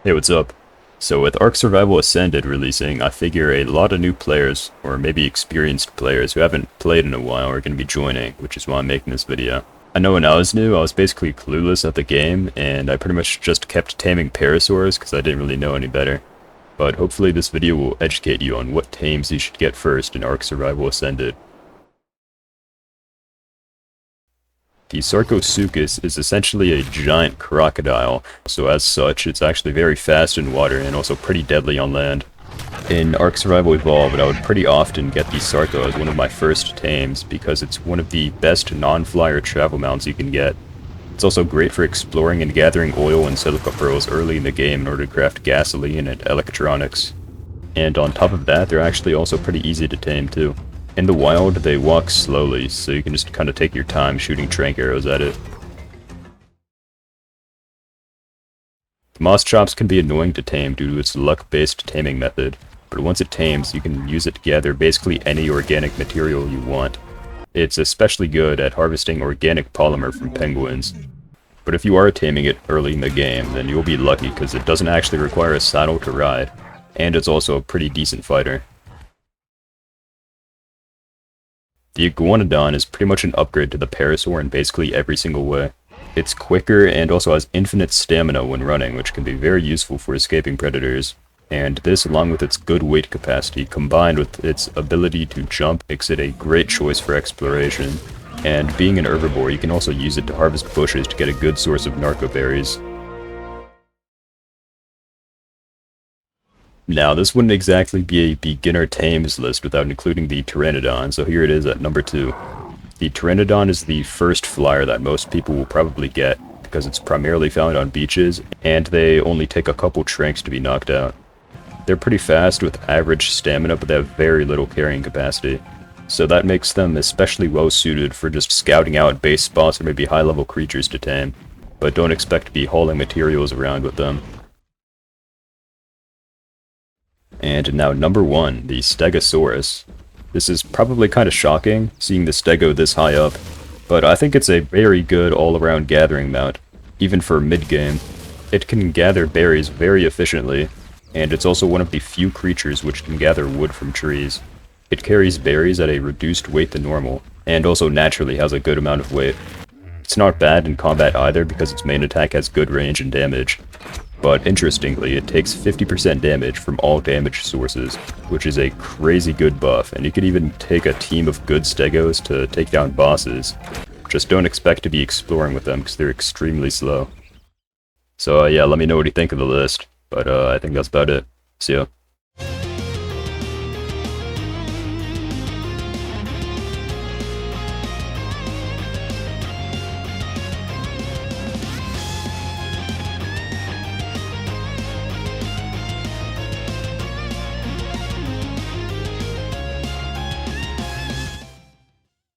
Hey, what's up? So with Ark Survival Ascended releasing, I figure a lot of new players, or maybe experienced players who haven't played in a while are going to be joining, which is why I'm making this video. I know when I was new, I was basically clueless at the game, and I pretty much just kept taming parasaurs because I didn't really know any better. But hopefully this video will educate you on what tames you should get first in Ark Survival Ascended. The Sarcosuchus is essentially a giant crocodile, so as such, it's actually very fast in water and also pretty deadly on land. In Ark Survival Evolved, I would pretty often get the Sarco as one of my first tames because it's one of the best non-flyer travel mounts you can get. It's also great for exploring and gathering oil and silica pearls early in the game in order to craft gasoline and electronics. And on top of that, they're actually also pretty easy to tame too. In the wild, they walk slowly, so you can just kind of take your time shooting trank arrows at it. The Mosschops can be annoying to tame due to its luck-based taming method, but once it tames, you can use it to gather basically any organic material you want. It's especially good at harvesting organic polymer from penguins. But if you are taming it early in the game, then you'll be lucky because it doesn't actually require a saddle to ride, and it's also a pretty decent fighter. The Iguanodon is pretty much an upgrade to the Parasaur in basically every single way. It's quicker and also has infinite stamina when running, which can be very useful for escaping predators. And this, along with its good weight capacity, combined with its ability to jump, makes it a great choice for exploration. And being an herbivore, you can also use it to harvest bushes to get a good source of narco berries. Now, this wouldn't exactly be a beginner tames list without including the Pteranodon, so here it is at number 2. The Pteranodon is the first flyer that most people will probably get, because it's primarily found on beaches, and they only take a couple tranks to be knocked out. They're pretty fast with average stamina, but they have very little carrying capacity, so that makes them especially well suited for just scouting out base spots or maybe high-level creatures to tame, but don't expect to be hauling materials around with them. And now number 1, the Stegosaurus. This is probably kind of shocking, seeing the Stego this high up, but I think it's a very good all-around gathering mount, even for mid-game. It can gather berries very efficiently, and it's also one of the few creatures which can gather wood from trees. It carries berries at a reduced weight than normal, and also naturally has a good amount of weight. It's not bad in combat either because its main attack has good range and damage. But interestingly, it takes 50% damage from all damage sources, which is a crazy good buff, and you could even take a team of good Stegos to take down bosses. Just don't expect to be exploring with them because they're extremely slow. So yeah, let me know what you think of the list, but I think that's about it. See ya.